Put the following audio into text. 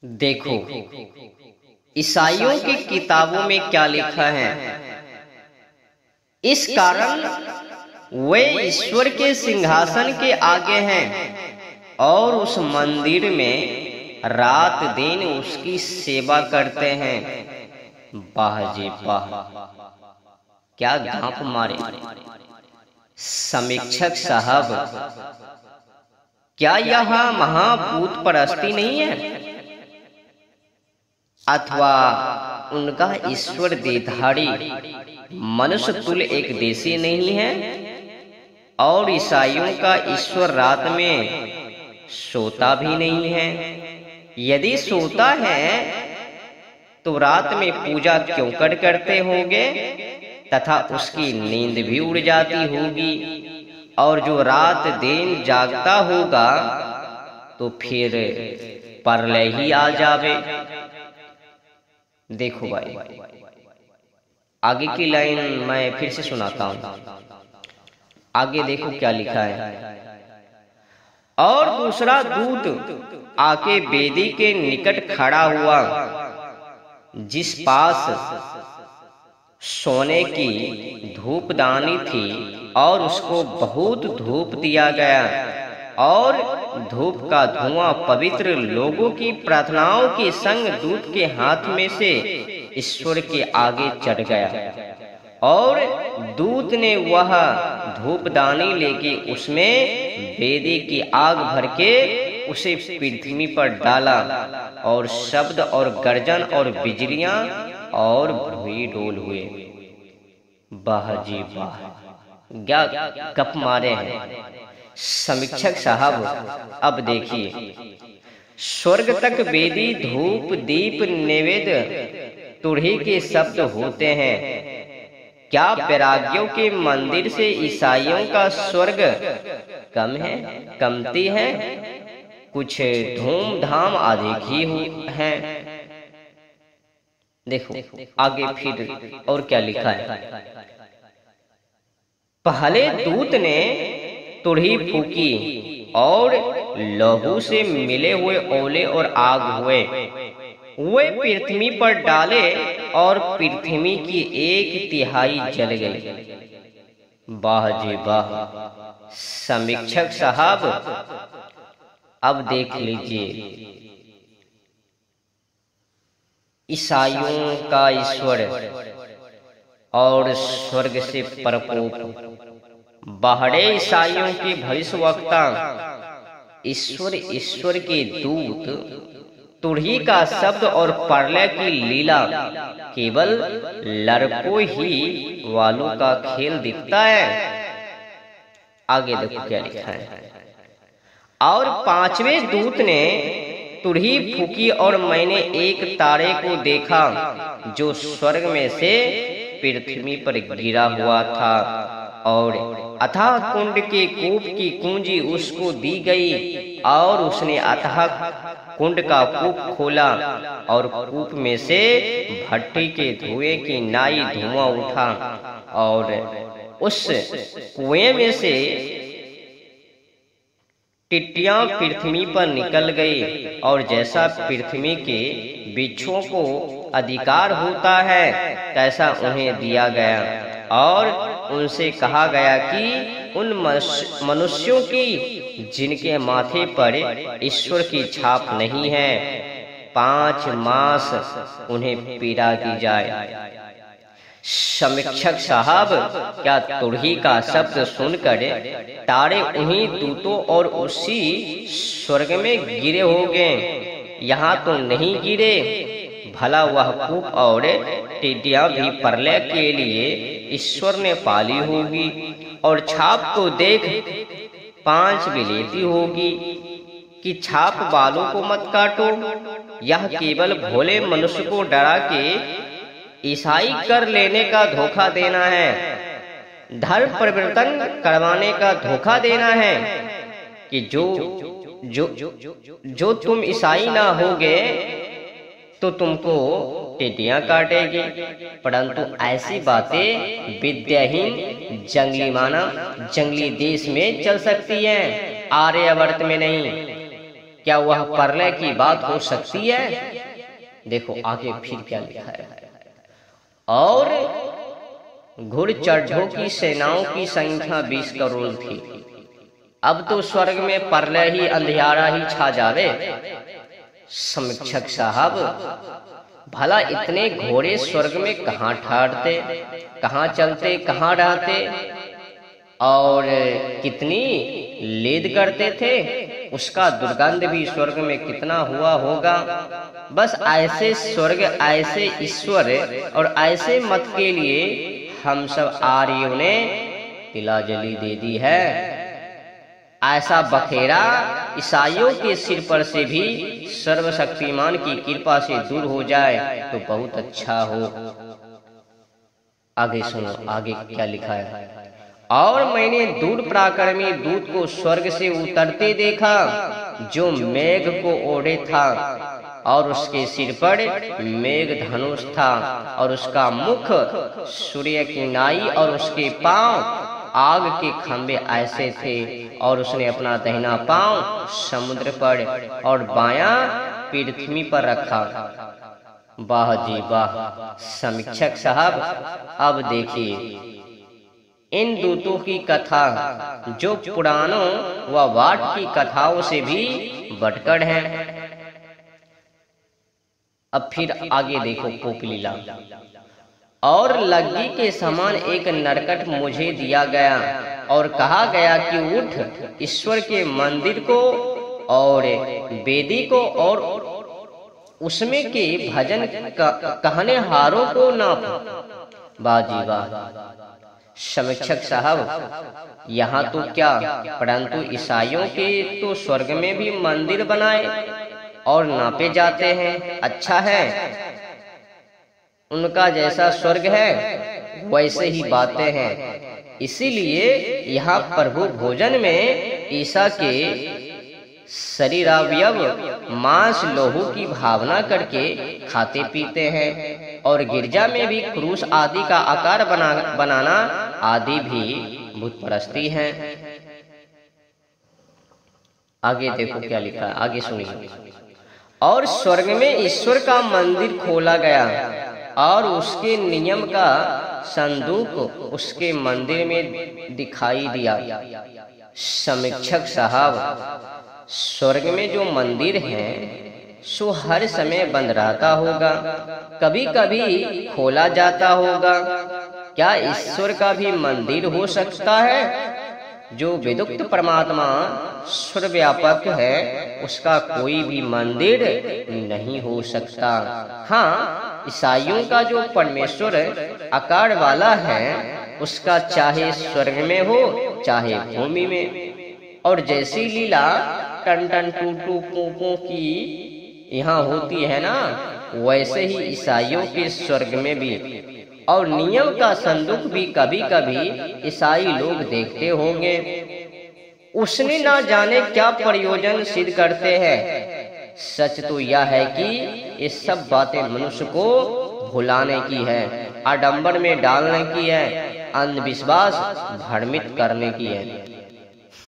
देखो ईसाइयों की किताबों में क्या लिखा है। इस कारण वे ईश्वर के सिंहासन के आगे हैं और उस मंदिर में रात दिन उसकी सेवा करते हैं। वाह जी वाह, क्या गांप मारे। समीक्षक साहब, क्या यह महाभूत परस्ती नहीं है अथवा उनका ईश्वर देधारी मनुष्य तुल्य एक देशी नहीं है? और ईसाइयों का ईश्वर रात में सोता भी नहीं है। यदि सोता है तो रात में पूजा क्यों करते होंगे तथा उसकी नींद भी उड़ जाती होगी। और जो रात दिन जागता होगा तो फिर प्रलय ही आ जावे। देखो भाई, आगे की लाइन मैं फिर से सुनाता हूं। आगे देखो क्या लिखा है। और दूसरा दूत आके वेदी के निकट खड़ा हुआ, जिस पास सोने की धूपदानी थी, और उसको बहुत धूप दिया गया। और धूप का धुआं पवित्र लोगों की प्रार्थनाओं के संग दूत के हाथ में से ईश्वर के आगे चढ़ गया। और दूत ने वह धूपदानी लेके उसमें वेदी की आग भर के उसे पृथ्वी पर डाला। और शब्द और गर्जन और बिजलियां और भूमि डोल हुए। वाह जी वाह, क्या गप मारे हैं समीक्षक साहब। अब देखिए, स्वर्ग तक वेदी धूप दीप नैवेद्य तुरही के शब्द होते हैं। क्या वैराग्यों के मंदिर से ईसाइयों का स्वर्ग कम है, कमती है? कुछ धूमधाम अधिक ही है। देखो आगे फिर और क्या लिखा है। पहले दूत ने तुरही फूकी और लहू से मिले हुए ओले और आग हुए। वे पृथ्वी पर डाले और पृथ्वी की 1/3 जल गई। वाह जी वाह। समीक्षक साहब, अब देख लीजिए, ईसाइयों का ईश्वर और स्वर्ग से परकोप। बाहरे ईसाइयों के भविष्यवक्ता ईश्वर के दूत तुरही का शब्द और प्रलय की लीला केवल लड़कों ही वालों का खेल दिखता है। आगे देखो क्या लिखा है। और 5वें दूत ने तुरही फूकी और मैंने एक तारे को देखा जो स्वर्ग में से पृथ्वी पर गिरा हुआ था। और अथाह कुंड के कूप की कुंजी उसको दी गई। और उसने अथाह कुंड का कूप खोला और कूप में से भट्टी के धुएं की नाई धुआं उठा। और उस कुएं में से टिड्डियां पृथ्वी पर निकल गई। और जैसा पृथ्वी के वृक्षों को अधिकार होता है तैसा उन्हें दिया गया। और उनसे कहा गया कि उन मनुष्यों की जिनके माथे पर ईश्वर की छाप नहीं है 5 मास उन्हें पीड़ा की जाए। समीक्षक साहब, क्या तुरही का शब्द सुनकर तारे उन्हीं दूतों और उसी स्वर्ग में गिरे होंगे? यहाँ तो नहीं गिरे। भला वह कूप और टिड्डियां भी प्रलय के लिए ईश्वर ने पाली होगी। और छाप को देख 5 बिलेती होगी कि छाप बालों को मत काटो। यह केवल भोले मनुष्य को डरा के ईसाई कर लेने का धोखा देना है, धर्म परिवर्तन करवाने का धोखा देना है कि जो तुम ईसाई ना होगे तो तुमको टिड्डियां काटेगी। परंतु ऐसी बातें विद्याहीन जंगली मानव जंगली देश में चल सकती हैं, आर्यावर्त में नहीं। क्या वह प्रलय की बात हो सकती है? देखो आगे फिर क्या लिखा है। और घुड़चढ़ों की सेनाओं की संख्या 20 करोड़ थी। अब तो स्वर्ग में प्रलय ही अंधियारा ही छा जावे। समीक्षक साहब, भला इतने घोड़े स्वर्ग में कहाँ ठहरते, कहाँ चलते, कहाँ रहते और कितनी लेद करते थे, उसका दुर्गंध भी स्वर्ग में कितना हुआ होगा। बस ऐसे स्वर्ग, ऐसे ईश्वर और ऐसे मत के लिए हम सब आर्यों ने तिलांजलि दे दी है। ऐसा बखेरा ईसाइयों के सिर पर से भी सर्वशक्तिमान की कृपा से दूर हो जाए तो बहुत अच्छा हो। आगे सुनो, आगे क्या लिखा है। और मैंने दूर पराक्रमी दूत को स्वर्ग से उतरते देखा, जो मेघ को ओढ़े था और उसके सिर पर मेघ धनुष था और उसका मुख सूर्य की नाई और उसके पांव आग के खंभे ऐसे थे। और उसने अपना दाहिना पांव समुद्र पर और बायां पृथ्वी पर रखा। वाह जी वाह। समीक्षक साहब, अब देखिए इन दूतों की कथा जो पुराणों व वाट की कथाओं से भी बढ़कर है। अब फिर आगे देखो कोकलीला। और लग्गी के समान एक नरकट मुझे दिया गया और कहा गया कि उठ, ईश्वर के मंदिर को और वेदी को और उसमें के भजन कहने हारों को नाप। बाजी वाह। समीक्षक साहब, यहाँ तो क्या, परंतु ईसाइयों के तो स्वर्ग में भी मंदिर बनाए और नापे जाते हैं। अच्छा है, उनका जैसा स्वर्ग है वैसे ही बातें हैं। इसीलिए यहाँ प्रभु भोजन में ईसा के शरीरावयव मांस लोहू की भावना करके खाते पीते हैं। और गिरजा में भी क्रूस आदि का आकार बनाना आदि भी भूत परस्ती है। आगे देखो क्या लिखा है, आगे सुनिए। और स्वर्ग में ईश्वर का मंदिर खोला गया और उसके नियम का संदूक उसके मंदिर में दिखाई दिया। समीक्षक साहब, स्वर्ग में जो मंदिर है सो हर समय बंद रहता होगा, कभी कभी खोला जाता होगा। क्या ईश्वर का भी मंदिर हो सकता है? जो विदुक्त परमात्मा सर्वव्यापक है उसका कोई भी मंदिर नहीं हो सकता। हाँ, ईसाइयों का जो परमेश्वर आकार वाला है उसका चाहे स्वर्ग में हो चाहे भूमि में। और जैसी लीला टन टन टू टू पोपों की यहाँ होती है ना, वैसे ही ईसाइयों के स्वर्ग में भी। और नियम का संदूक भी कभी कभी ईसाई लोग देखते होंगे। उसने ना जाने क्या प्रयोजन सिद्ध करते हैं। सच तो यह है कि ये सब बातें मनुष्य को भुलाने की है, आडंबर में डालने की है, अंधविश्वास भ्रमित करने की है।